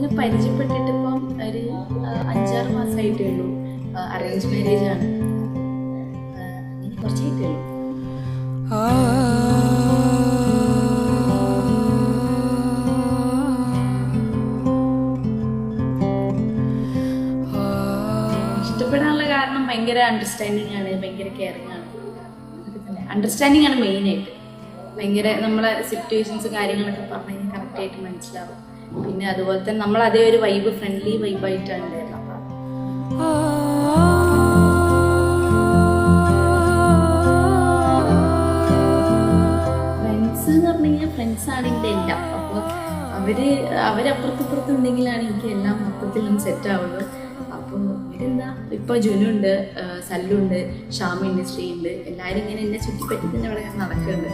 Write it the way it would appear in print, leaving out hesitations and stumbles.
ഞങ്ങൾ പരിചയപ്പെട്ടിട്ട് ഇപ്പം ഒരു 5-6 മാസമായിട്ടേ ഉള്ളൂ. അറേഞ്ച് മാരേജ് ആണ്. അങ്ങനെ കുറച്ചായിട്ടേ ഉള്ളൂ. ഇഷ്ടപ്പെടാനുള്ള കാരണം ഭയങ്കര അണ്ടർസ്റ്റാൻഡിങ് ആണ്, ഭയങ്കര കെയറിങ് ആണ്. അണ്ടർസ്റ്റാൻഡിങ് ആണ് മെയിനായിട്ട്. ഭയങ്കര നമ്മളെ സിറ്റുവേഷൻസ് കാര്യങ്ങളൊക്കെ പറഞ്ഞു കഴിഞ്ഞാൽ കറക്റ്റായിട്ട് മനസ്സിലാവും. പിന്നെ അതുപോലെ തന്നെ നമ്മൾ അതേ ഒരു വൈബ്, ഫ്രണ്ട്ലി വൈബായിട്ടാണ് ഉണ്ടായിരുന്നത്. ഫ്രണ്ട്സ് എന്ന് പറഞ്ഞു കഴിഞ്ഞാൽ ഫ്രണ്ട്സാണ് എൻ്റെ എല്ലാം. അപ്പോൾ അവരപ്പുറത്തിപ്പുറത്ത് ഉണ്ടെങ്കിലാണ് എനിക്ക് എല്ലാം മൊത്തത്തിലൊന്നും സെറ്റ് ആവുള്ളൂ. അപ്പോൾ ഇതെന്താ, ഇപ്പോൾ ജുനുണ്ട്, സല്ലുണ്ട്, ഷാമ ഇൻഡസ്ട്രി ഉണ്ട്, എല്ലാവരും ഇങ്ങനെ എന്നെ ചുറ്റിപ്പറ്റി തന്നെ ഇവിടെ നടക്കുന്നുണ്ട്.